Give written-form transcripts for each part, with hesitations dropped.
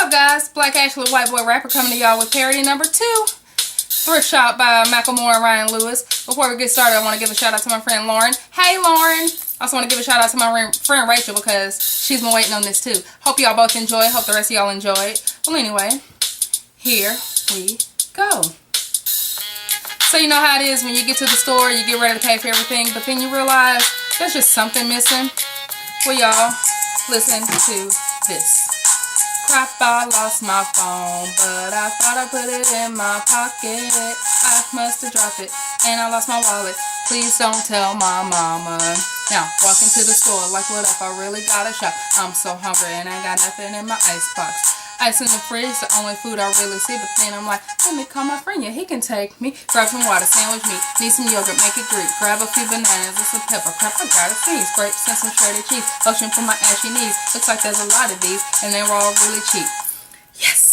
up, guys? Black Ashley, White Boy Rapper, coming to y'all with parody number 2. Thrift Shop by Macklemore and Ryan Lewis. Before we get started, I want to give a shout out to my friend Lauren. Hey, Lauren! I also want to give a shout out to my friend Rachel because she's been waiting on this too. Hope y'all both enjoy. Hope the rest of y'all enjoy it. Well, anyway, here we go. So you know how it is when you get to the store, you get ready to pay for everything, but then you realize there's just something missing. Well, y'all, listen to this. Crap, I lost my phone, but I thought I put it in my pocket. I must have dropped it, and I lost my wallet. Please don't tell my mama. Now, walking to the store, like, what up, I really gotta shop. I'm so hungry, and I ain't got nothing in my icebox. Ice in the fridge, the only food I really see, but then I'm like, let me call my friend, yeah, he can take me. Grab some water, sandwich meat, need some yogurt, make it Greek. Grab a few bananas and some pepper, crap, I gotta sneeze. Grapes and some shredded cheese, lotion for my ashy knees. Looks like there's a lot of these, and they were all really cheap. Yes!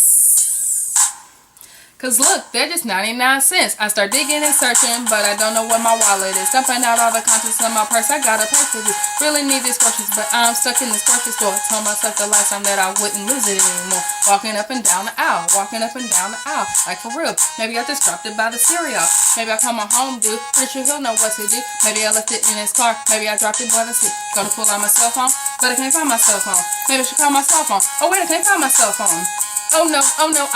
Cause look, they're just 99 cents. I start digging and searching, but I don't know where my wallet is. Dumping out all the contents of my purse, I gotta pay for this. Really need these groceries, but I'm stuck in this grocery store. Told myself the last time that I wouldn't lose it anymore. Walking up and down the aisle, walking up and down the aisle. Like for real, maybe I just dropped it by the cereal. Maybe I call my home dude, pretty sure he'll know what to do. Maybe I left it in his car, maybe I dropped it by the seat. Gonna pull out my cell phone, but I can't find my cell phone. Maybe I should call my cell phone. Oh wait, I can't find my cell phone. Oh no,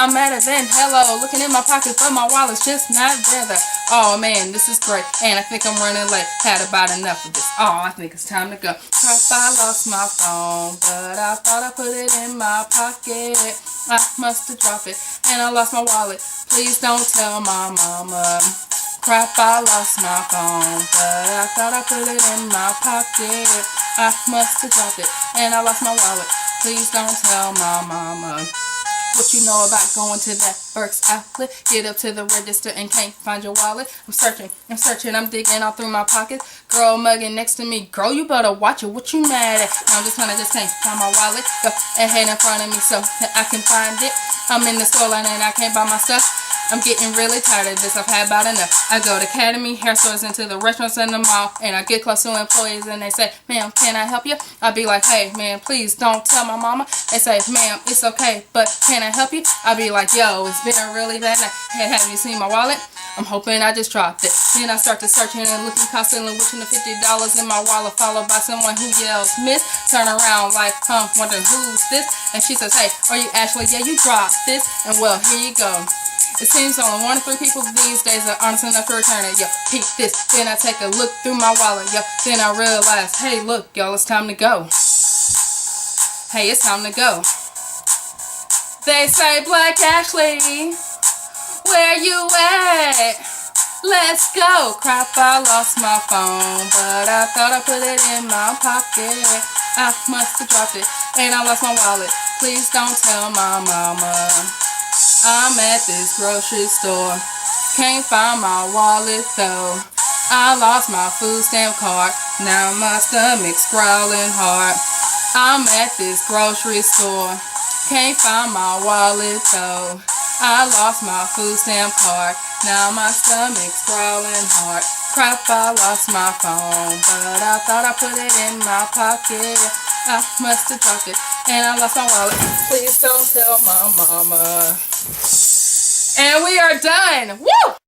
I'm madder than hello. Looking in my pockets, but my wallet's just not there. Oh man, this is great, and I think I'm running late. Had about enough of this. Oh, I think it's time to go. Crap, I lost my phone, but I thought I put it in my pocket. I must have dropped it, and I lost my wallet. Please don't tell my mama. Crap, I lost my phone, but I thought I put it in my pocket. I must have dropped it, and I lost my wallet. Please don't tell my mama. What you know about going to that Burke's outlet? Get up to the register and can't find your wallet. I'm searching, I'm digging all through my pockets. Girl mugging next to me. Girl, you better watch it. What you mad at? I'm just trying to just can't find my wallet. Go ahead in front of me so that I can find it. I'm in the store line and I can't buy my stuff. I'm getting really tired of this. I've had about enough. I go to Academy, hair stores, into the restaurants in the mall, and I get close to employees and they say, ma'am, can I help you? I'll be like, hey, man, please don't tell my mama. They say, ma'am, it's okay, but can I help you? I'll be like, yo, it's been a really bad night. Hey, have you seen my wallet? I'm hoping I just dropped it. Then I start to searching and looking constantly, wishing the $50 in my wallet, followed by someone who yells, miss. Turn around like, wondering who's this? And she says, hey, are you Ashley? Yeah, you dropped this. And well, here you go. It seems only 1 in 3 people these days are honest enough to return it. Yo, peep this. Then I take a look through my wallet. Yo, then I realize, hey, look, y'all, it's time to go. Hey, it's time to go. They say, Black Ashley, where you at? Let's go. Crap, I lost my phone, but I thought I put it in my pocket. I must have dropped it, and I lost my wallet. Please don't tell my mama. I'm at this grocery store, can't find my wallet though. I lost my food stamp card, now my stomach's growling hard. I'm at this grocery store, can't find my wallet though. I lost my food stamp card, now my stomach's growling hard. Crap, I lost my phone, but I thought I put it in my pocket. I must have dropped it, and I lost my wallet. Please don't tell my mama. And we are done. Woo!